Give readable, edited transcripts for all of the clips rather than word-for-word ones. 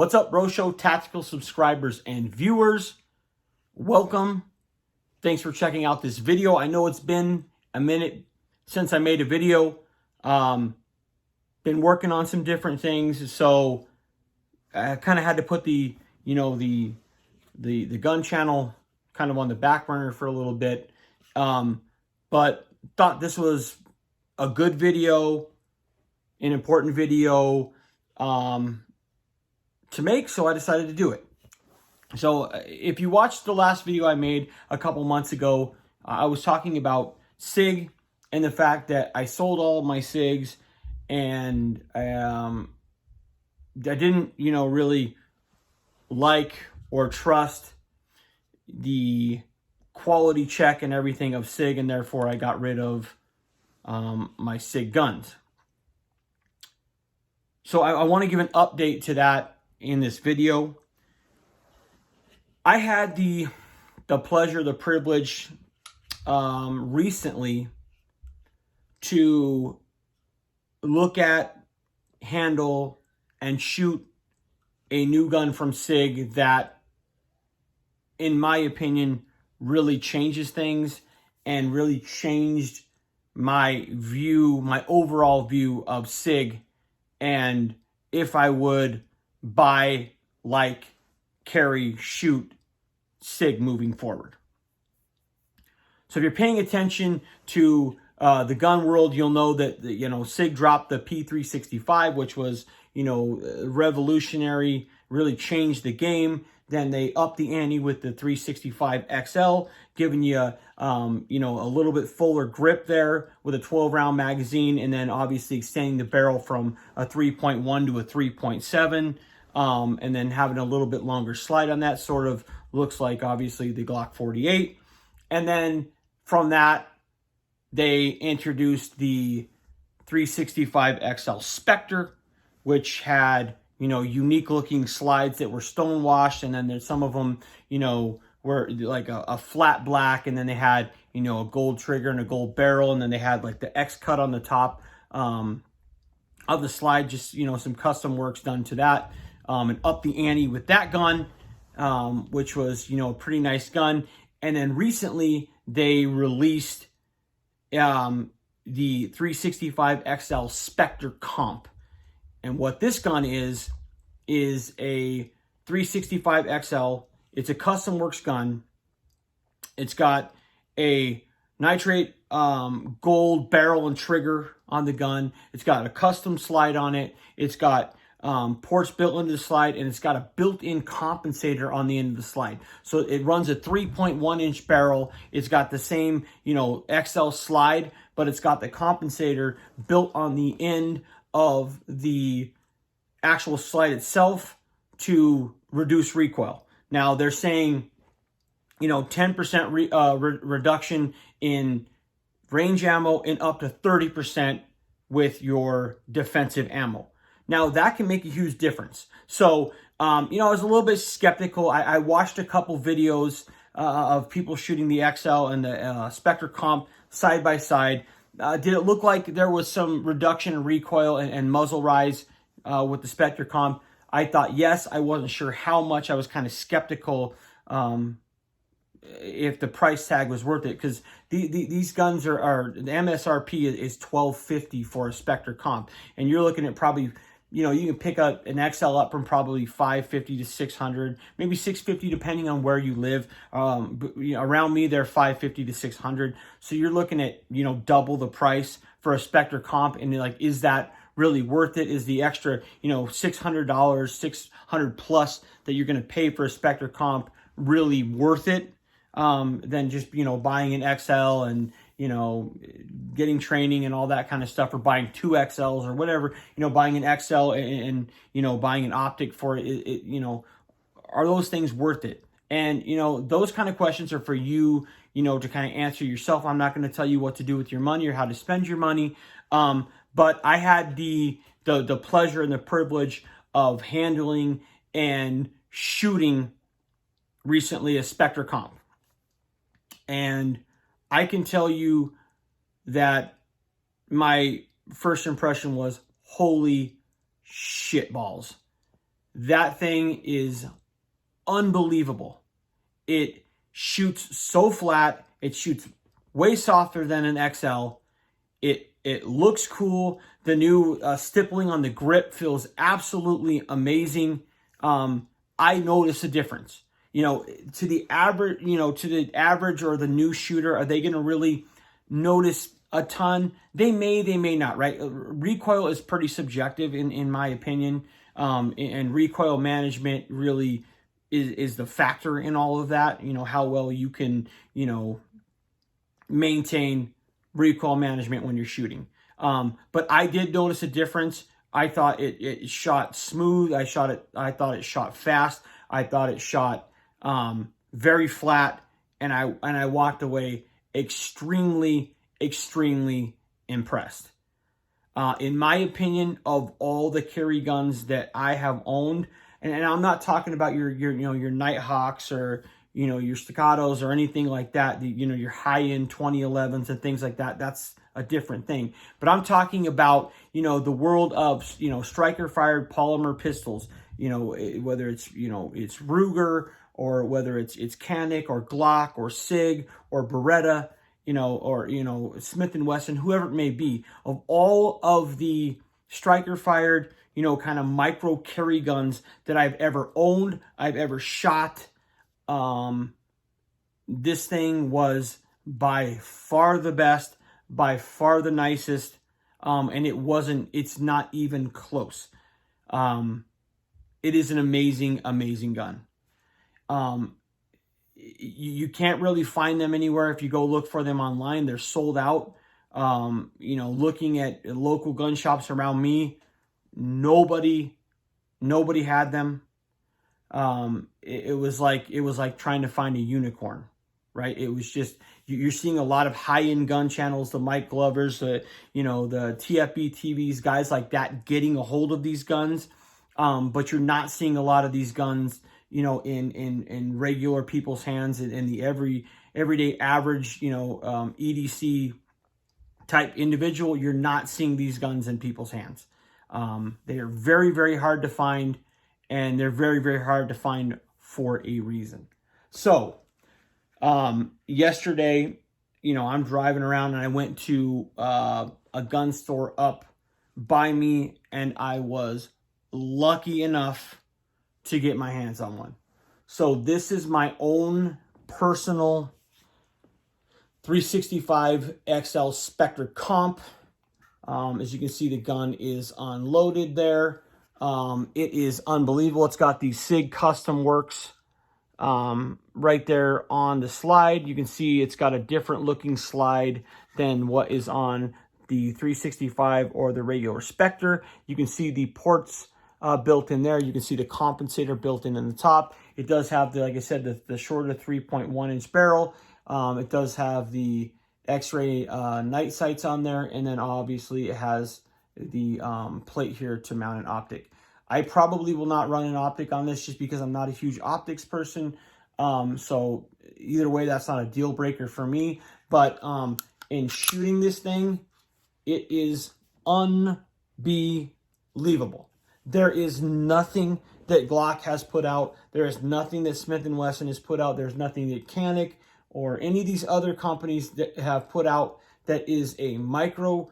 What's up, Bro Show Tactical subscribers and viewers? Welcome. Thanks for checking out this video. I know it's been a minute since I made a video. Been working on some different things, so I kind of had to put the gun channel kind of on the back burner for a little bit. But thought this was a good video, an important video to make, so I decided to do it. So if you watched the last video I made a couple months ago, I was talking about SIG and the fact that I sold all of my SIGs, and I didn't, really like or trust the quality check and everything of SIG, and therefore I got rid of my SIG guns. So I want to give an update to that in this video. I had the pleasure, the privilege recently to look at, handle, and shoot a new gun from SIG that, in my opinion, really changes things and really changed my view, my overall view of SIG, and if I would buy, like, carry, shoot SIG moving forward. So if you're paying attention to the gun world, you'll know that SIG dropped the P365, which was revolutionary, really changed the game. Then they upped the ante with the 365XL, giving you a little bit fuller grip there with a 12-round magazine, and then obviously extending the barrel from a 3.1 to a 3.7. And then having a little bit longer slide on that, sort of looks like obviously the Glock 48. And then from that, they introduced the 365XL Spectre, which had, unique looking slides that were stonewashed. And then there's some of them, were like a flat black, and then they had, a gold trigger and a gold barrel. And then they had like the X cut on the top of the slide, just, some custom works done to that. And up the ante with that gun, which was, a pretty nice gun. And then recently they released the 365XL Spectre Comp. And what this gun is a 365XL. It's a custom works gun. It's got a nitrate gold barrel and trigger on the gun. It's got a custom slide on it. It's got ports built into the slide, and it's got a built-in compensator on the end of the slide. So it runs a 3.1-inch barrel. It's got the same, XL slide, but it's got the compensator built on the end of the actual slide itself to reduce recoil. Now they're saying, 10% reduction in range ammo and up to 30% with your defensive ammo. Now, that can make a huge difference. So, I was a little bit skeptical. I watched a couple videos of people shooting the XL and the Spectre Comp side by side. Did it look like there was some reduction in recoil and muzzle rise with the Spectre Comp? I thought yes. I wasn't sure how much. I was kind of skeptical if the price tag was worth it, because these guns are the MSRP is $1,250 for a Spectre Comp, and you're looking at probably, you can pick up an XL up from probably $550 to $600, maybe $650 depending on where you live. Around me, they're $550 to $600. So you're looking at, double the price for a Spectre Comp. And like, is that really worth it? Is the extra, $600, $600 plus that you're going to pay for a Spectre Comp really worth it? Than just, buying an XL and, getting training and all that kind of stuff, or buying 2 XLs or whatever, buying an XL and buying an optic for it, are those things worth it? And, those kind of questions are for you, to kind of answer yourself. I'm not going to tell you what to do with your money or how to spend your money. But I had the pleasure and the privilege of handling and shooting recently a Spectre Comp. And I can tell you that my first impression was, holy shit balls. That thing is unbelievable. It shoots so flat. It shoots way softer than an XL. It looks cool. The new stippling on the grip feels absolutely amazing. I notice a difference. You know, to the average or the new shooter, are they going to really notice a ton? They may not, right? Recoil is pretty subjective in my opinion. And recoil management really is the factor in all of that. You know, how well you can, maintain recoil management when you're shooting. But I did notice a difference. I thought it shot smooth. I thought it shot fast. I thought it shot very flat, and I walked away extremely impressed. In my opinion, of all the carry guns that I have owned, and I'm not talking about your Nighthawks or your Staccatos or anything like that, your high-end 2011s and things like that. That's a different thing. But I'm talking about, the world of, striker-fired polymer pistols, whether it's Ruger, or whether it's Canik or Glock or SIG or Beretta, or Smith & Wesson, whoever it may be. Of all of the striker-fired, kind of micro carry guns that I've ever owned, I've ever shot, this thing was by far the best, by far the nicest, and it's not even close. It is an amazing gun. You can't really find them anywhere. If you go look for them online, they're sold out. Looking at local gun shops around me, nobody had them. It was like trying to find a unicorn, right? It was just, you're seeing a lot of high-end gun channels, the Mike Glovers, the TFB TVs, guys like that getting a hold of these guns. But you're not seeing a lot of these guns, in regular people's hands, in the everyday average, EDC type individual. You're not seeing these guns in people's hands. They are very hard to find, and they're very hard to find for a reason. So, yesterday, I'm driving around and I went to a gun store up by me, and I was lucky enough to get my hands on one. So this is my own personal 365XL Spectre comp. As you can see, the gun is unloaded there. It is unbelievable. It's got the SIG Custom Works right there on the slide. You can see it's got a different looking slide than what is on the 365 or the regular Spectre. You can see the ports built in there. You can see the compensator built in the top. It does have, like I said, the shorter 3.1 inch barrel. It does have the X-ray night sights on there, and then obviously it has the plate here to mount an optic. I probably will not run an optic on this just because I'm not a huge optics person. So either way, that's not a deal breaker for me. But in shooting this thing, it is unbelievable. There is nothing that Glock has put out. There is nothing that Smith & Wesson has put out. There's nothing that Canik or any of these other companies that have put out that is a micro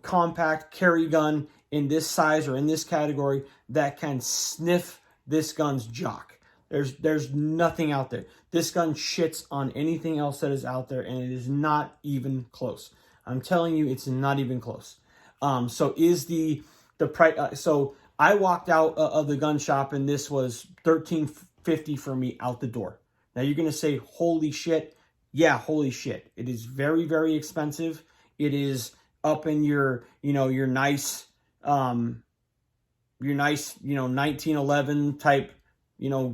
compact carry gun in this size or in this category that can sniff this gun's jock. There's nothing out there. This gun shits on anything else that is out there, and it is not even close. I'm telling you, it's not even close. So is the price? So I walked out of the gun shop, and this was $13.50 for me out the door. Now you're gonna say, "Holy shit!" Yeah, holy shit! It is very expensive. It is up in your nice 1911 type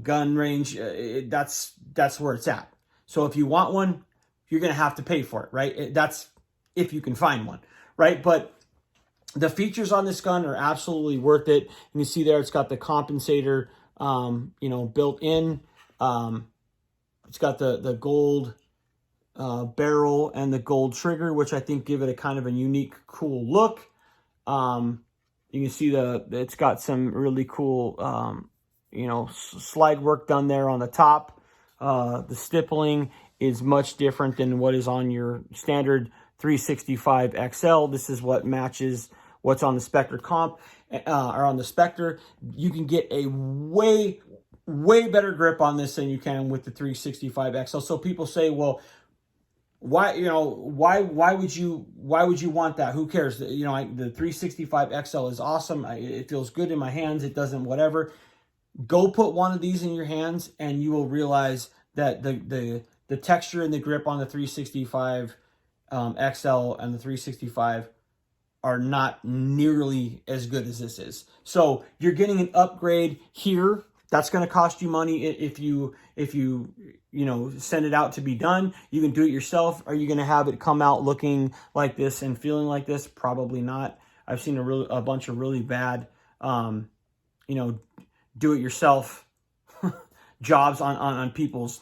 gun range. That's where it's at. So if you want one, you're gonna have to pay for it, right? That's if you can find one, right? But the features on this gun are absolutely worth it. You can see there it's got the compensator, built in. It's got the gold barrel and the gold trigger, which I think give it a kind of a unique, cool look. You can see it's got some really cool, you know, slide work done there on the top. The stippling is much different than what is on your standard 365XL. This is what matches what's on the Spectre comp, or on the Spectre. You can get a way better grip on this than you can with the 365XL. So people say, well, why would you want that? Who cares? You know, the 365XL is awesome. It feels good in my hands. It doesn't whatever. Go put one of these in your hands and you will realize that the texture and the grip on the 365 XL and the 365 are not nearly as good as this is. So you're getting an upgrade here. That's going to cost you money if you know, send it out to be done. You can do it yourself. Are you going to have it come out looking like this and feeling like this? Probably not. I've seen a bunch of really bad, you know, do-it-yourself jobs on people's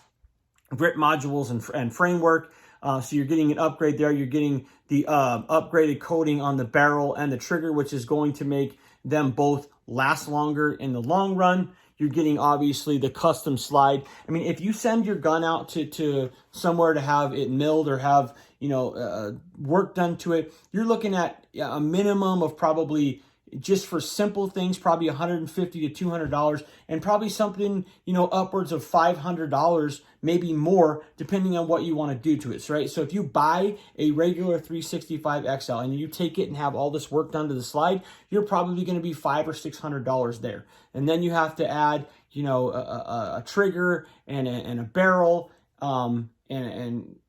grip modules and framework. So you're getting an upgrade there. You're getting the upgraded coating on the barrel and the trigger, which is going to make them both last longer in the long run. You're getting, obviously, the custom slide. I mean, if you send your gun out to somewhere to have it milled or have, you know, work done to it, you're looking at a minimum of probably, just for simple things, probably $150 to $200, and probably something, you know, upwards of $500, maybe more, depending on what you want to do to it, right? So if you buy a regular 365XL and you take it and have all this work done to the slide, you're probably going to be $500 or $600 there. And then you have to add, you know, a trigger and a barrel, and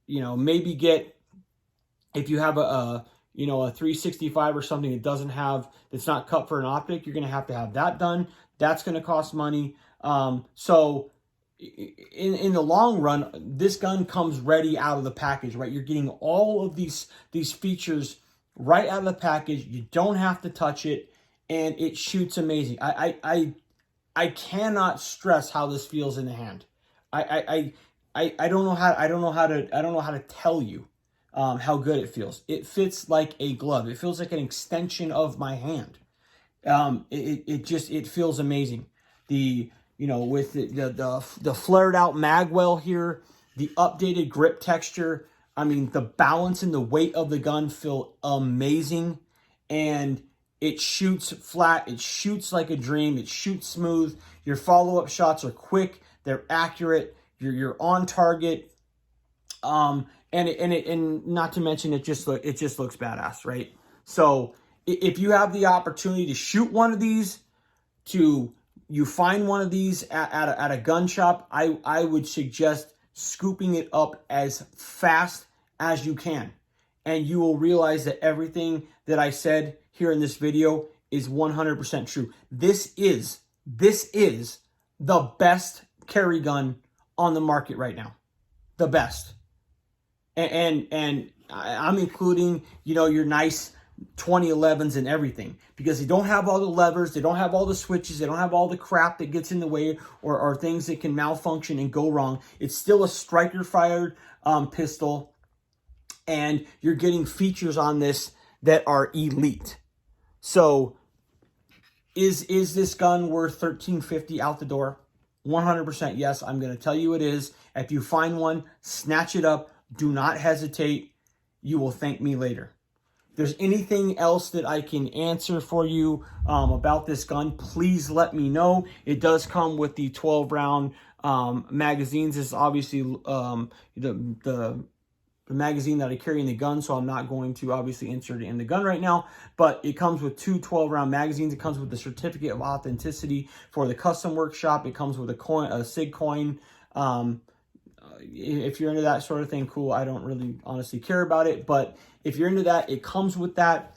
you know, maybe get, if you have you know, a 365 or something that doesn't have, that's not cut for an optic, you're going to have that done. That's going to cost money. So in the long run, this gun comes ready out of the package, right? You're getting all of these features right out of the package. You don't have to touch it, and it shoots amazing. I cannot stress how this feels in the hand. I don't know how to tell you how good it feels. It fits like a glove. It feels like an extension of my hand. It feels amazing. You know, with the flared out magwell here, the updated grip texture. I mean, the balance and the weight of the gun feel amazing, and it shoots flat. It shoots like a dream. It shoots smooth. Your follow-up shots are quick. They're accurate. You're on target. And not to mention, it just looks badass, right? So if you have the opportunity to shoot one of these, you find one of these at a gun shop, I would suggest scooping it up as fast as you can. And you will realize that everything that I said here in this video is 100% true. This is the best carry gun on the market right now. The best. And I'm including, you know, your nice 2011s and everything, because they don't have all the levers, they don't have all the switches, they don't have all the crap that gets in the way or things that can malfunction and go wrong. It's still a striker fired pistol, and you're getting features on this that are elite. So is this gun worth $1,350 out the door? 100% yes. I'm going to tell you it is. If you find one, snatch it up. Do not hesitate. You will thank me later. If there's anything else that I can answer for you about this gun, please let me know. It does come with the 12-round magazines. This is obviously the magazine that I carry in the gun, so I'm not going to obviously insert it in the gun right now, but it comes with two 12-round magazines. It comes with the certificate of authenticity for the custom workshop. It comes with a SIG coin. If you're into that sort of thing, cool. I don't really honestly care about it, but if you're into that, it comes with that.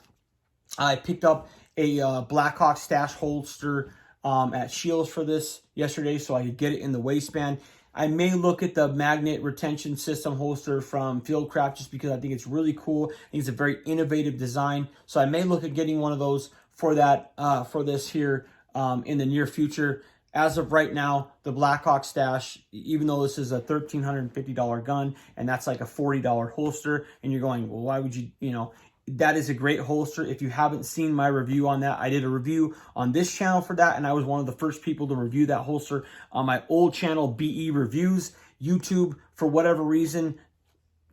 I picked up a Blackhawk stash holster at Shields for this yesterday, so I could get it in the waistband. I may look at the magnet retention system holster from Fieldcraft just because I think it's really cool. I think it's a very innovative design, so I may look at getting one of those for that for this here in the near future. As of right now, the Blackhawk stash, even though this is a $1,350 gun and that's like a $40 holster, and you're going, well, why would you, you know, that is a great holster. If you haven't seen my review on that, I did a review on this channel for that, and I was one of the first people to review that holster on my old channel, BE Reviews. YouTube, for whatever reason,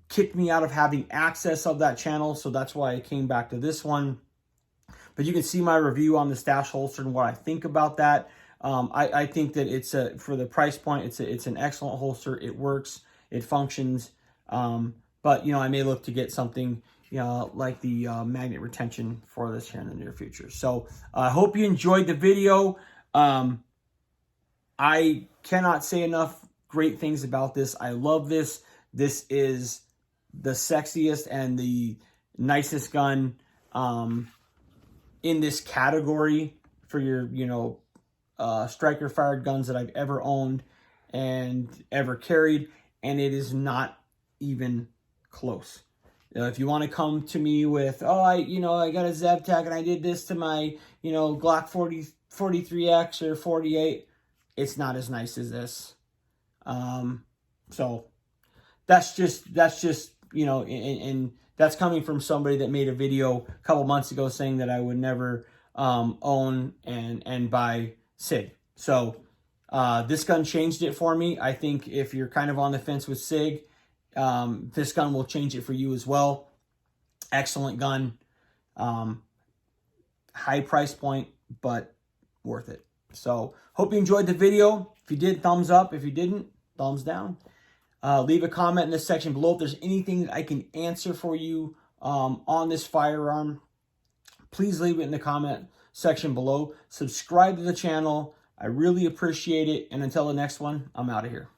kicked me out of having access of that channel, so that's why I came back to this one. But you can see my review on the Stash holster and what I think about that. I think that it's for the price point, it's an excellent holster. It works, it functions. But I may look to get something like the magnet retention for this here in the near future. So I hope you enjoyed the video. I cannot say enough great things about this. I love this. This is the sexiest and the nicest gun in this category for your, striker fired guns that I've ever owned and ever carried. And it is not even close. If you want to come to me with, I got a ZevTech and I did this to my, Glock 43X or 48, it's not as nice as this. So that's just, and that's coming from somebody that made a video a couple months ago saying that I would never own and buy SIG. So this gun changed it for me. I think if you're kind of on the fence with SIG, this gun will change it for you as well. Excellent gun. High price point, but worth it. So hope you enjoyed the video. If you did, thumbs up. If you didn't, thumbs down. Leave a comment in this section below if there's anything that I can answer for you on this firearm. Please leave it in the comment section below. Subscribe to the channel. I really appreciate it. And until the next one, I'm out of here.